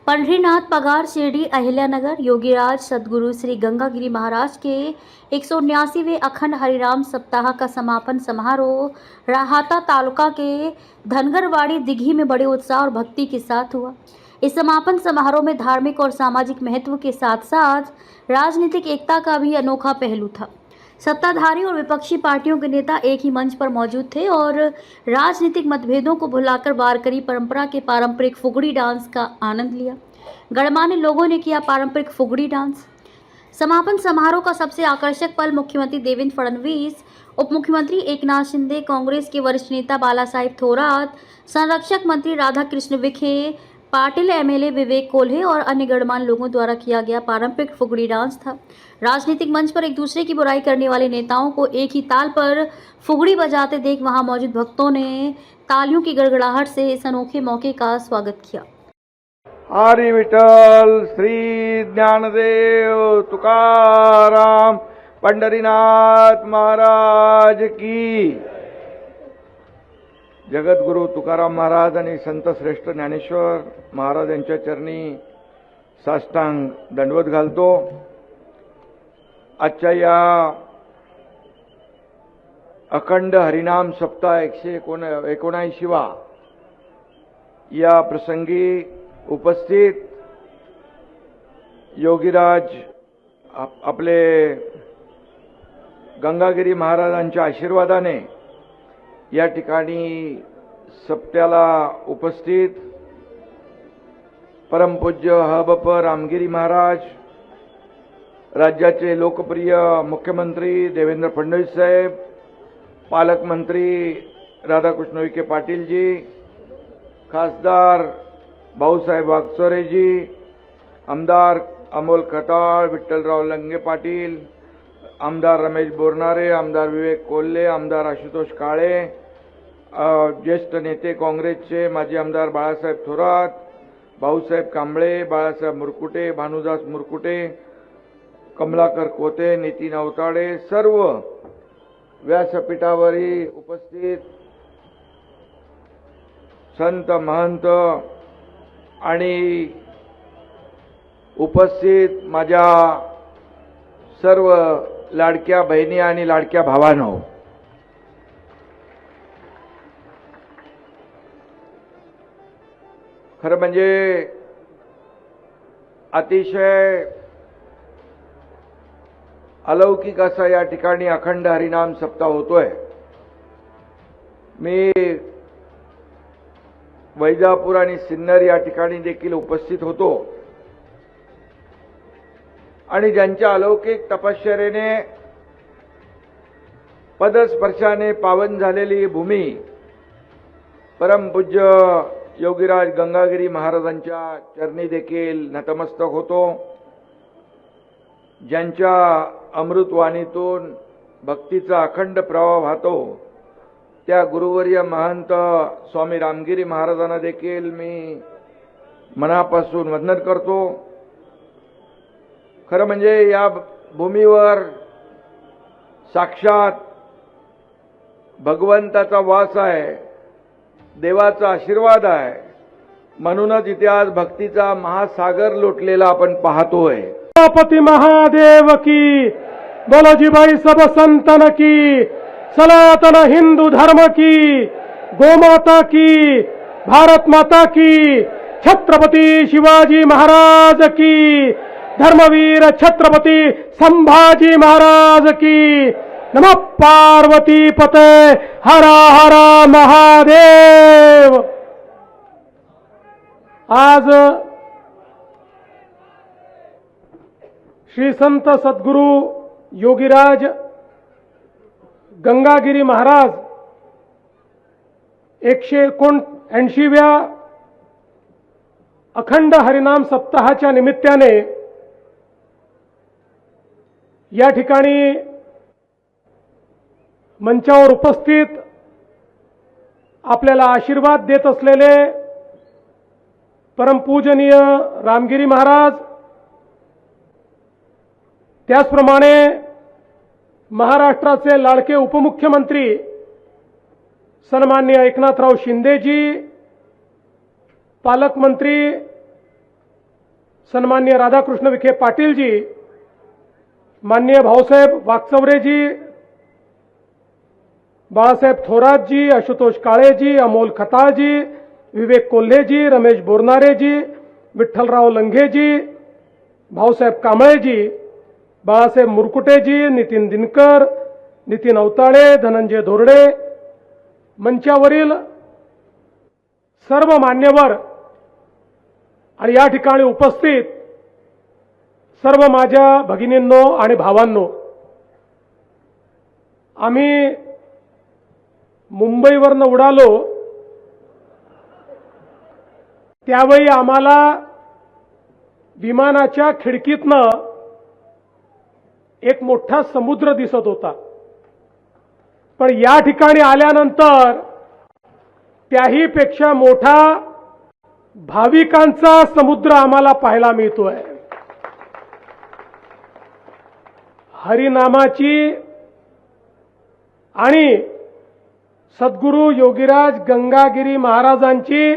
पंढरीनाथ पगार शिरडी अहिल्यानगर योगीराज सदगुरु श्री गंगागिरी महाराज के 179वें अखंड हरिराम सप्ताह का समापन समारोह राहाता तालुका के धनगरवाड़ी दिघी में बड़े उत्साह और भक्ति के साथ हुआ। इस समापन समारोह में धार्मिक और सामाजिक महत्व के साथ साथ राजनीतिक एकता का भी अनोखा पहलू था। सत्ताधारी और विपक्षी पार्टियों के नेता एक ही मंच पर मौजूद थे और राजनीतिक मतभेदों को भुलाकर वारकरी परंपरा के पारंपरिक फुगड़ी डांस का आनंद लिया। गणमान्य लोगों ने किया पारंपरिक फुगड़ी डांस। समापन समारोह का सबसे आकर्षक पल मुख्यमंत्री देवेंद्र फडणवीस, उप मुख्यमंत्री एकनाथ शिंदे, कांग्रेस के वरिष्ठ नेता बालासाहेब थोरात, संरक्षक मंत्री राधाकृष्ण विखे पाटिल, एमएलए विवेक कोल्हे और अन्य गणमान्य लोगों द्वारा किया गया पारंपरिक फुगड़ी डांस था। राजनीतिक मंच पर एक दूसरे की बुराई करने वाले नेताओं को एक ही ताल पर फुगड़ी बजाते देख वहां मौजूद भक्तों ने तालियों की गड़गड़ाहट से इस अनोखे मौके का स्वागत किया। हरी विठ्ठल श्री ज्ञानदेव तुकाराम पंढरीनाथ महाराज की। जगद्गुरु तुकाराम महाराज आणि संत श्रेष्ठ ज्ञानेश्वर महाराज यांच्या चरणी साष्टांग दंडवत घालतो। आजच्या या अखंड हरिनाम सप्ताह 179वा या प्रसंगी उपस्थित योगीराज आपले गंगागिरी महाराजांच्या आशीर्वादाने या ठिकाणी सप्त्याला उपस्थित परमपूज्य हबप रामगिरी महाराज, राज्याचे लोकप्रिय मुख्यमंत्री देवेंद्र फडणवीस साहेब, पालकमंत्री राधाकृष्ण विखे पाटील जी, खासदार भाऊसाहेब वागचोरे जी, आमदार अमोल खताळ, विठ्ठलराव लंगे पाटील, आमदार रमेश बोरनारे, आमदार विवेक कोल्हे, आमदार आशुतोष काळे, ज्येष्ठ नेते काँग्रेसचे माजी आमदार बाळासाहेब थोरात, भाऊसाहेब कांबळे, बाळासाहेब मुरकुटे, भानुदास मुरकुटे, कमलाकर कोते, नितीन अवताडे, सर्व व्यासपीठावरील उपस्थित संत महंत आणि उपस्थित माझ्या सर्व लाडक्या बहिणी आणि लाडक्या भावांनो, खरं म्हणजे अतिशय अलौकिक असा या ठिकाणी अखंड हरिनाम सप्ताह होतोय। मी वैजापूर आणि सिन्नर या ठिकाणी देखील उपस्थित होतो आणि ज्यांच्या अलौकिक तपश्चर्येने पदस्पर्शाने पावन झालेली भूमी परमपूज्य योगीराज गंगागिरी महाराजांच्या चरणी देखील नतमस्तक होतो। ज्यांच्या अमृतवाणीतून भक्तीचा अखंड प्रवाह वाहतो त्या गुरुवर्य महंत स्वामी रामगिरी महाराजांना देखील मी मनापासून वंदन करतो। खरं म्हणजे या भूमीवर साक्षात भगवंताचा वास आहे, देवाचा आशीर्वाद आहे, म्हणूनच इथे आज भक्तीचा महासागर लोटलेला आपण पाहतोय। गणपति महादेव की, बोलो भाई सब संतन की, सनातन हिंदू धर्म की, गोमाता की, भारत माता की, छत्रपति शिवाजी महाराज की, धर्मवीर छत्रपति संभाजी महाराज की। नमः पार्वती पते, हर हर महादेव। आज श्री संत सद्गुरु योगीराज गंगागिरी महाराज 179व्या अखंड हरिनाम सप्ताहाच्या निमित्ताने या ठिकाणी मंचावर उपस्थित आपल्याला आशीर्वाद देत असलेले परमपूजनीय रामगिरी महाराज, त्याचप्रमाणे महाराष्ट्राचे लाडके उपमुख्यमंत्री सन्माननीय एकनाथराव शिंदेजी, पालकमंत्री सन्माननीय राधाकृष्ण विखे पाटीलजी, माननीय भाऊसाहेब वाकचौरेजी, बाळासाहेब थोरातजी, आशुतोष काळेजी, अमोल खताळजी, विवेक कोल्हेजी, रमेश बोरनारेजी, विठ्ठलराव लंघेजी, भाऊसाहेब कांबळेजी, बाळासाहेब मुरकुटेजी, नितीन दिनकर, नितीन अवताळे, धनंजय धोरडे, मंचावरील सर्व मान्यवर आणि या ठिकाणी उपस्थित सर्व माझ्या भगिनींनो आणि भावांनो, आम्ही मुंबईवरनं उडालो त्यावेळी आम्हाला विमानाच्या खिडकीतनं एक मोठा समुद्र दिसत होता, पण या ठिकाणी आल्यानंतर त्याही पेक्षा मोठा भाविकांचा समुद्र आम्हाला पाहायला मिळतोय. हरिनामाची आणि सद्गुरू योगीराज गंगागिरी महाराजांची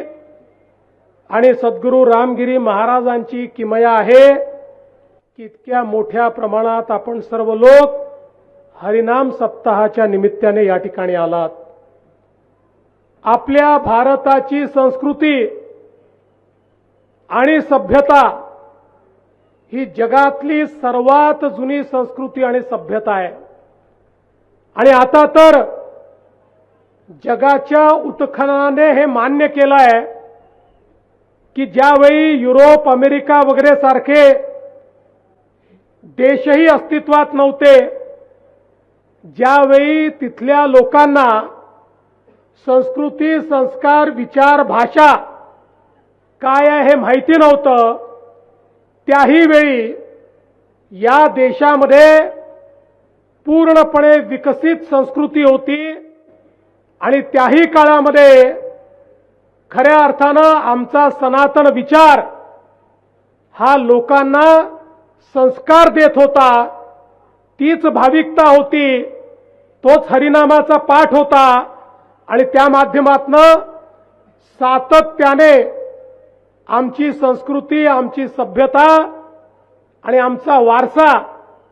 आणि सद्गुरू रामगिरी महाराजांची किमया आहे की इतक्या मोठ्या प्रमाणात आपण सर्व लोक हरिनाम सप्ताहाच्या निमित्ताने या ठिकाणी आलात. आपल्या भारताची संस्कृती आणि सभ्यता ही जगातली सर्वात जुनी संस्कृती आणि सभ्यता आहे आणि आता तर जगाच्या उत्खननाने हे मान्य केलं आहे की ज्यावेळी युरोप, अमेरिका वगैरे सारखे देशही अस्तित्वात नव्हते, ज्यावेळी तिथल्या लोकांना संस्कृती, संस्कार, विचार, भाषा काय आहे हे माहिती नव्हतं, त्याही वेळी या देशामध्ये पूर्णपणे विकसित संस्कृती होती आणि त्याही काळामध्ये खऱ्या अर्थानं आमचा सनातन विचार हा लोकांना संस्कार देत होता, तीच भाविकता होती, तोच हरिनामाचा पाठ होता आणि त्या माध्यमातनं सातत्याने आमची संस्कृती, आमची सभ्यता आणि आमचा वारसा